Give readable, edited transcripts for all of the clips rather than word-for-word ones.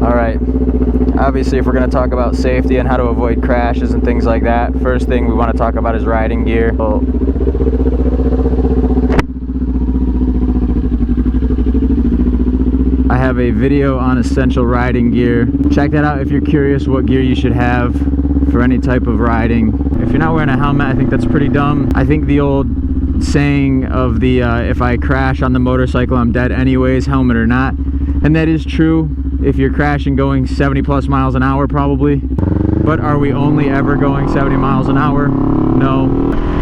All right, obviously if we're going to talk about safety and how to avoid crashes and things like that, first thing we want to talk about is riding gear. I have a video on essential riding gear. Check that out if you're curious what gear you should have for any type of riding. If you're not wearing a helmet, I think that's pretty dumb. I think the old saying of the if I crash on the motorcycle, I'm dead anyways, helmet or not. And that is true if you're crashing going 70 plus miles an hour probably. But are we only ever going 70 miles an hour? No.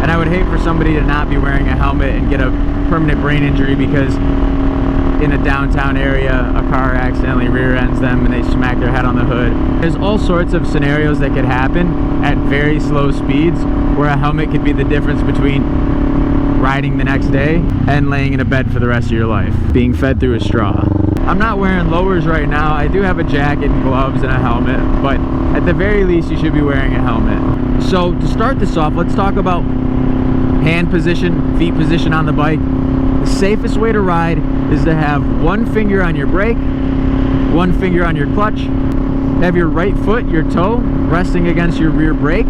And I would hate for somebody to not be wearing a helmet and get a permanent brain injury because in a downtown area a car accidentally rear ends them and they smack their head on the hood. There's all sorts of scenarios that could happen at very slow speeds where a helmet could be the difference between riding the next day and laying in a bed for the rest of your life, being fed through a straw. I'm not wearing lowers right now. I do have a jacket and gloves and a helmet, but at the very least you should be wearing a helmet. So to start this off, let's talk about hand position, feet position on the bike. The safest way to ride is to have one finger on your brake, one finger on your clutch, have your right foot, your toe, resting against your rear brake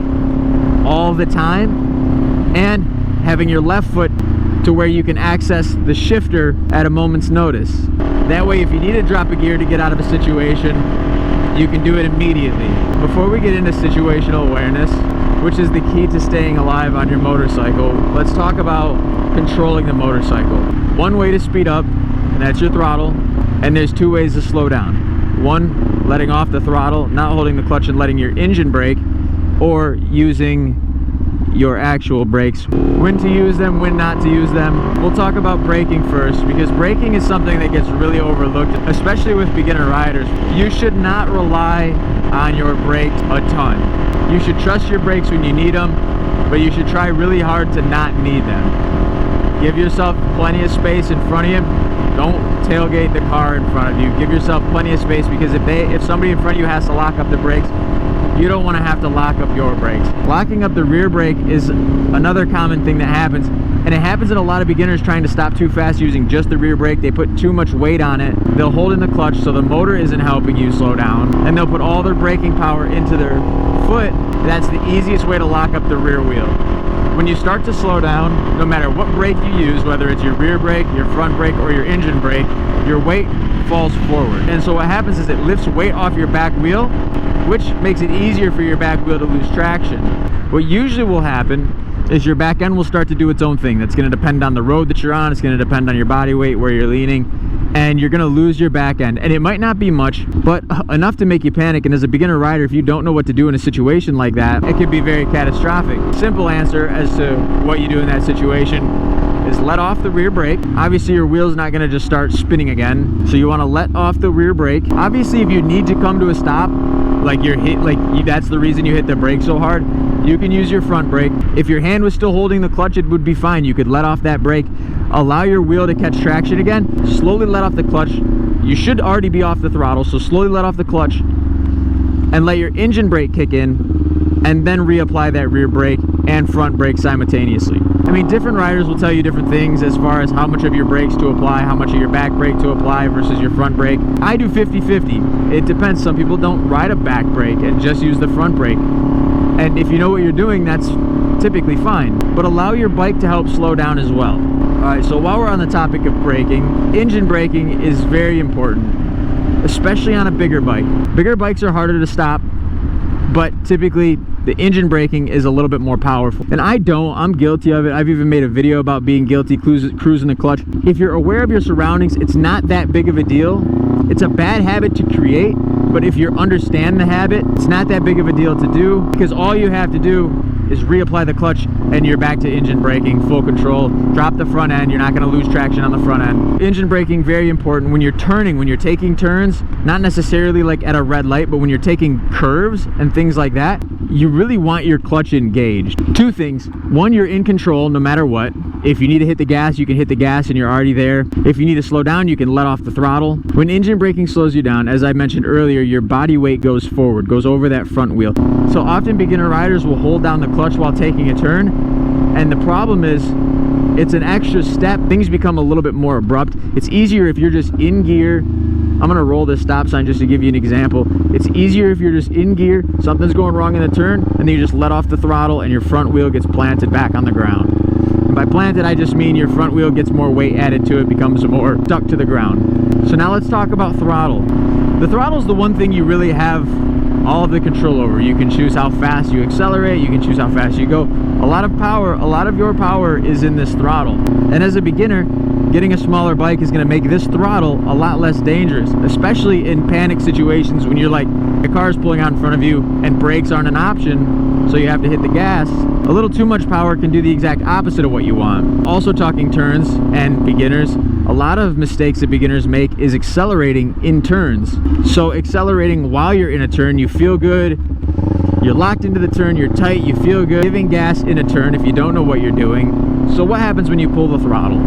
all the time, and having your left foot to where you can access the shifter at a moment's notice. That way, if you need to drop a gear to get out of a situation, you can do it immediately. Before we get into situational awareness, which is the key to staying alive on your motorcycle, let's talk about controlling the motorcycle. One way to speed up, and that's your throttle, and there's two ways to slow down. One, letting off the throttle, not holding the clutch and letting your engine brake, or using your actual brakes. When to use them, when not to use them. We'll talk about braking first, because braking is something that gets really overlooked, especially with beginner riders. You should not rely on your brakes a ton. You should trust your brakes when you need them, but you should try really hard to not need them. Give yourself plenty of space in front of you. Don't tailgate the car in front of you. Give yourself plenty of space, because if somebody in front of you has to lock up the brakes, you don't want to have to lock up your brakes. Locking up the rear brake is another common thing that happens, and it happens in a lot of beginners trying to stop too fast using just the rear brake. They put too much weight on it. They'll hold in the clutch so the motor isn't helping you slow down, and they'll put all their braking power into their foot. That's the easiest way to lock up the rear wheel. When you start to slow down, no matter what brake you use, whether it's your rear brake, your front brake, or your engine brake, your weight falls forward. And so what happens is it lifts weight off your back wheel, which makes it easier for your back wheel to lose traction. What usually will happen is your back end will start to do its own thing. That's going to depend on the road that you're on. It's going to depend on your body weight, where you're leaning, and you're going to lose your back end. And it might not be much, but enough to make you panic. And as a beginner rider, if you don't know what to do in a situation like that, it could be very catastrophic. Simple answer as to what you do in that situation is let off the rear brake. Obviously your wheel's not going to just start spinning again, so you want to let off the rear brake. Obviously if you need to come to a stop, that's the reason you hit the brake so hard, you can use your front brake. If your hand was still holding the clutch, it would be fine. You could let off that brake, allow your wheel to catch traction again, slowly let off the clutch. You should already be off the throttle, so slowly let off the clutch and let your engine brake kick in, and then reapply that rear brake and front brake simultaneously. I mean, different riders will tell you different things as far as how much of your brakes to apply, how much of your back brake to apply versus your front brake. I do 50-50. It depends. Some people don't ride a back brake and just use the front brake. And if you know what you're doing, that's typically fine. But allow your bike to help slow down as well. Alright, so while we're on the topic of braking, engine braking is very important, especially on a bigger bike. Bigger bikes are harder to stop, but typically the engine braking is a little bit more powerful. And I'm guilty of it. I've even made a video about being guilty cruising the clutch. If you're aware of your surroundings, it's not that big of a deal. It's a bad habit to create, but if you understand the habit, it's not that big of a deal to do, because all you have to do is reapply the clutch and you're back to engine braking, full control. Drop the front end, you're not going to lose traction on the front end. Engine braking, very important when you're turning, when you're taking turns, not necessarily like at a red light, but when you're taking curves and things like that, you really want your clutch engaged. Two things. One, you're in control no matter what. If you need to hit the gas, you can hit the gas and you're already there. If you need to slow down, you can let off the throttle. When engine braking slows you down, as I mentioned earlier, your body weight goes forward, goes over that front wheel. So often beginner riders will hold down the clutch while taking a turn, and the problem is it's an extra step. Things become a little bit more abrupt. It's easier if you're just in gear, I'm gonna roll this stop sign just to give you an example. It's easier if you're just in gear, something's going wrong in the turn, and then you just let off the throttle and your front wheel gets planted back on the ground. And by planted, I just mean your front wheel gets more weight added to it, becomes more stuck to the ground. So now let's talk about throttle. The throttle is the one thing you really have all of the control over. You can choose how fast you accelerate, you can choose how fast you go. A lot of your power is in this throttle. And as a beginner, getting a smaller bike is going to make this throttle a lot less dangerous, especially in panic situations when you're like, a car's pulling out in front of you and brakes aren't an option, so you have to hit the gas. A little too much power can do the exact opposite of what you want. Also talking turns and beginners, a lot of mistakes that beginners make is accelerating in turns. So accelerating while you're in a turn, you feel good, you're locked into the turn, you're tight, you feel good. Giving gas in a turn if you don't know what you're doing. So what happens when you pull the throttle?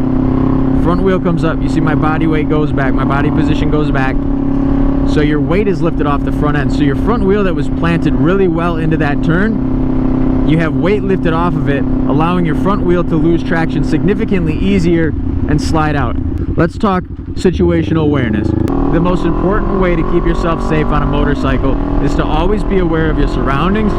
Front wheel comes up, you see my body weight goes back, my body position goes back. So your weight is lifted off the front end. So your front wheel that was planted really well into that turn, you have weight lifted off of it, allowing your front wheel to lose traction significantly easier and slide out. Let's talk situational awareness. The most important way to keep yourself safe on a motorcycle is to always be aware of your surroundings,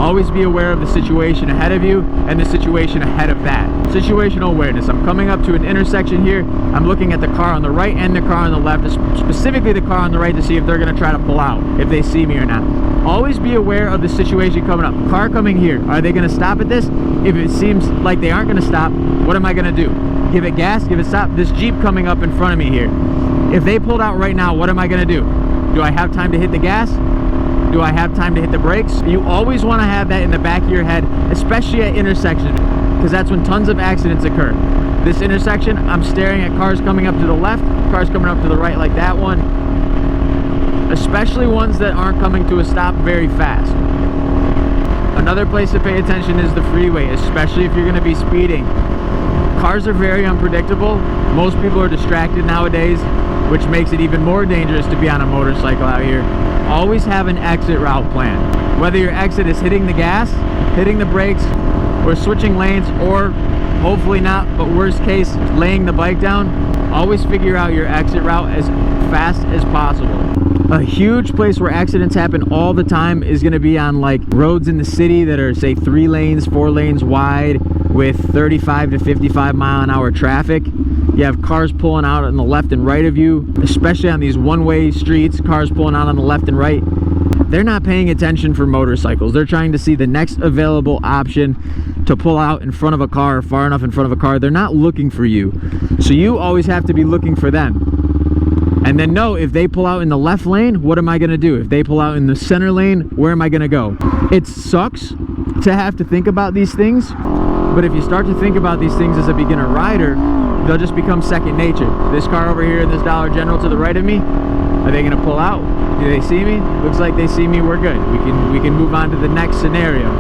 always be aware of the situation ahead of you and the situation ahead of that. Situational awareness. I'm coming up to an intersection here. I'm looking at the car on the right and the car on the left, specifically the car on the right, to see if they're going to try to pull out, if they see me or not. Always be aware of the situation coming up. Car coming here. Are they going to stop at this? If it seems like they aren't going to stop, what am I going to do? Give it gas? Give it stop? This Jeep coming up in front of me here. If they pulled out right now, what am I going to do? Do I have time to hit the gas? Do I have time to hit the brakes? You always want to have that in the back of your head, especially at intersections, because that's when tons of accidents occur. This intersection, I'm staring at cars coming up to the left, cars coming up to the right like that one, especially ones that aren't coming to a stop very fast. Another place to pay attention is the freeway, especially if you're going to be speeding. Cars are very unpredictable. Most people are distracted nowadays, which makes it even more dangerous to be on a motorcycle out here. Always have an exit route plan. Whether your exit is hitting the gas, hitting the brakes, or switching lanes, or hopefully not, but worst case, laying the bike down, always figure out your exit route as fast as possible. A huge place where accidents happen all the time is going to be on like roads in the city that are, say, 3 lanes, 4 lanes wide with 35 to 55 mile an hour traffic. You have cars pulling out on the left and right of you, especially on these one-way streets, cars pulling out on the left and right. They're not paying attention for motorcycles. They're trying to see the next available option to pull out in front of a car, or far enough in front of a car. They're not looking for you. So you always have to be looking for them. And then know, if they pull out in the left lane, what am I going to do? If they pull out in the center lane, where am I going to go? It sucks to have to think about these things, but if you start to think about these things as a beginner rider, they'll just become second nature. This car over here in this Dollar General to the right of me, are they going to pull out? Do they see me? Looks like they see me, we're good. We can move on to the next scenario.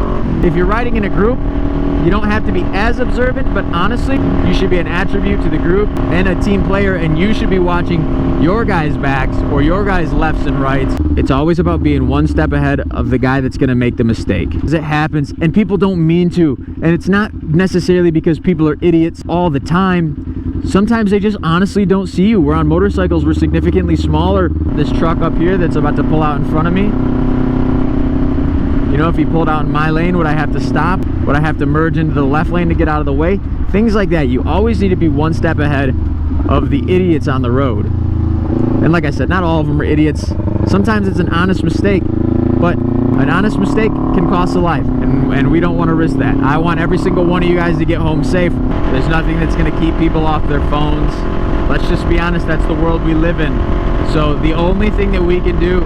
If you're riding in a group, you don't have to be as observant, but honestly, you should be an attribute to the group and a team player, and you should be watching your guys' backs or your guys' lefts and rights. It's always about being one step ahead of the guy that's going to make the mistake. Because it happens, and people don't mean to, and it's not necessarily because people are idiots all the time. Sometimes they just honestly don't see you. We're on motorcycles, we're significantly smaller. This truck up here that's about to pull out in front of me, you know, if he pulled out in my lane, would I have to stop? Would I have to merge into the left lane to get out of the way? Things like that. You always need to be one step ahead of the idiots on the road. And like I said, not all of them are idiots. Sometimes it's an honest mistake, but an honest mistake can cost a life, and we don't want to risk that. I want every single one of you guys to get home safe. There's nothing that's going to keep people off their phones. Let's just be honest, that's the world we live in. So the only thing that we can do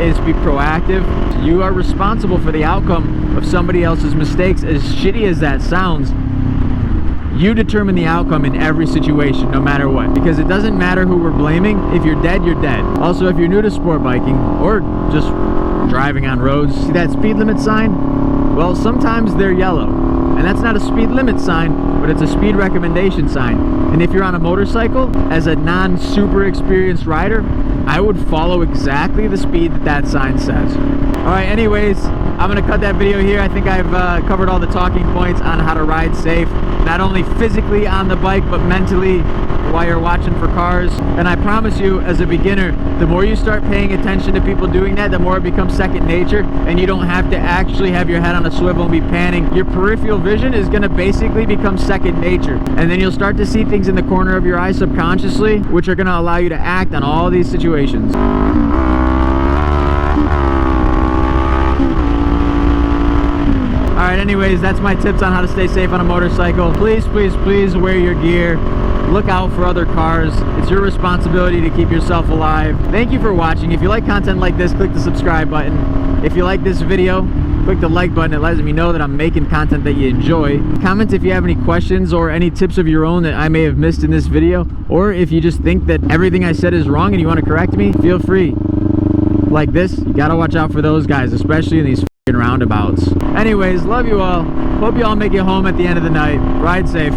is be proactive. You are responsible for the outcome of somebody else's mistakes. As shitty as that sounds, you determine the outcome in every situation, no matter what. Because it doesn't matter who we're blaming. If you're dead, you're dead. Also, if you're new to sport biking or just driving on roads, see that speed limit sign? Well, sometimes they're yellow. And that's not a speed limit sign, but it's a speed recommendation sign. And if you're on a motorcycle, as a non-super experienced rider, I would follow exactly the speed that that sign says. Alright, anyways, I'm going to cut that video here. I think I've covered all the talking points on how to ride safe, not only physically on the bike, but mentally while you're watching for cars. And I promise you, as a beginner, the more you start paying attention to people doing that, the more it becomes second nature, and you don't have to actually have your head on a swivel and be panning. Your peripheral vision is going to basically become second nature, and then you'll start to see things in the corner of your eye subconsciously, which are going to allow you to act on all these situations. Alright, anyways, that's my tips on how to stay safe on a motorcycle. Please, please, please wear your gear. Look out for other cars. It's your responsibility to keep yourself alive. Thank you for watching. If you like content like this, click the subscribe button. If you like this video, click the like button. It lets me know that I'm making content that you enjoy. Comment if you have any questions or any tips of your own that I may have missed in this video, or if you just think that everything I said is wrong and you want to correct me, feel free. Like this, you gotta watch out for those guys, especially in these roundabouts. Anyways, love you all. Hope you all make it home at the end of the night. Ride safe.